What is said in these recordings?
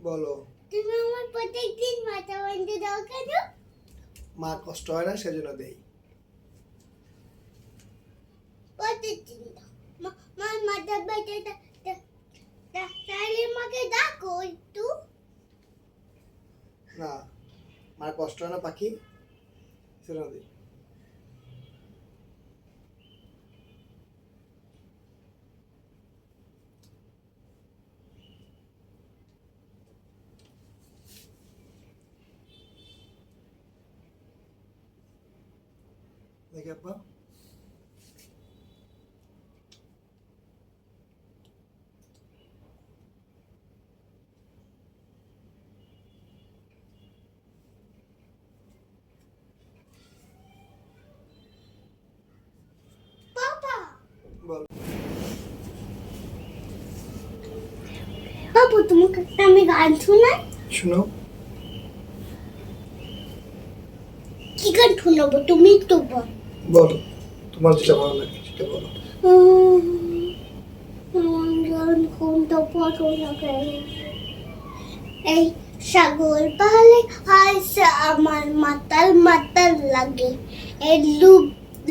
বলো। তুমি আমার প্রত্যেকদিন মাথা বাঁধতে দাও কেন? মা কষ্ট হয় না সেজন্য দেই। প্রত্যেকদিন দাও। মার মাথা ব্যথা তাহলে মাকে ডাকো একটু। না, মার কষ্ট হয় না পাখি, সেজন্য দেই। দেখি আপা, বাবা বল। বাবু তোমাকে একটা আমি গান শোনাই। শুনো। কি গান শোনাবো তুমি তো বল। বলো, তোমার যেটা ভালো লাগে সেটা বলো। আমার গান কোনটা পছন্দ করে? এই সাগর পালে হাসা আমার মাতাল মাতাল লাগে। এই লুক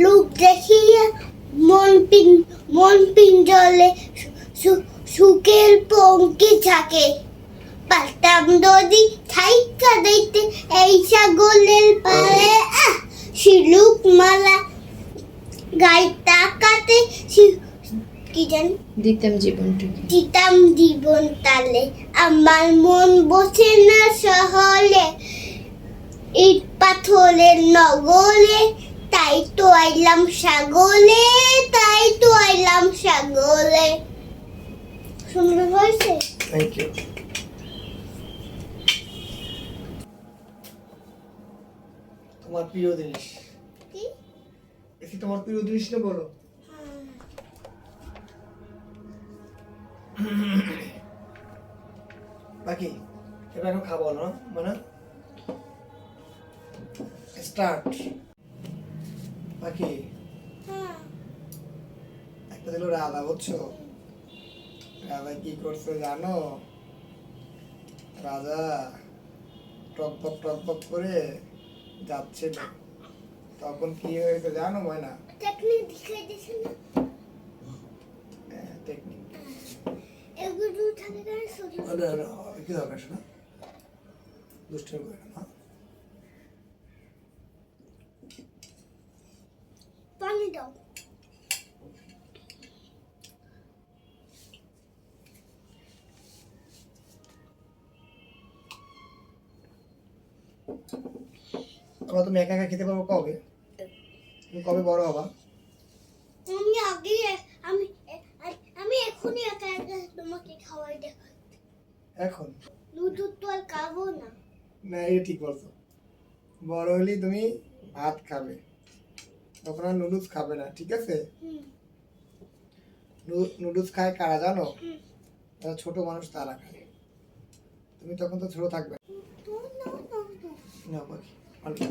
লুক দেখিয়ে মন পিঞ্জলে সুখের পঙ্কি থাকে। পারতাম যদি থাইকা দেখতে এই সাগরের পালে শিলুক মালা গাইতা কাটে কি জানি দিতাম জীবনটুকু। দিতাম জীবন তালে। আমার মন বসে না শহরে, ইট পাথরের নগরে, তাই তো আইলাম সাগরে, তাই তো আইলাম সাগরে। সুন্দর হয়েছে। Thank you. তোমার প্রিয় জিনিস কি? এসি, তোমার প্রিয় জিনিস না বলো। বাকি এবার এখন খাবো না মানে স্টার্ট। বাকি একটা দিল রাধা, বুঝছো? রাধা কি করছে জানো? রাজা টকবক করে যাচ্ছিল, তখন কি হয়েছে জানো ময়না? টেকনিক দেখাই দিছে না। টেকনিক এগুলো থাকে না সরি। কি দরকার শোনা, দুষ্টামি করে না। পানি দাও। আবার তুমি একা একা খেতে পারবো কবে? তুমি কবে বড় হবা? আমি আগে আমি আমি এখনই একা একা তোমাকে খাওয়াই দেখা। এখন দুধ তো আর খাবো না। না, এটা ঠিক বলছো। বড় হলেই তুমি ভাত খাবে, তখন আর নুডলস খাবে না, ঠিক আছে? নুডলস খায় কারা জানো? যারা ছোট মানুষ তারা খায়। তুমি তখন তো ছোট থাকবে না। পাখি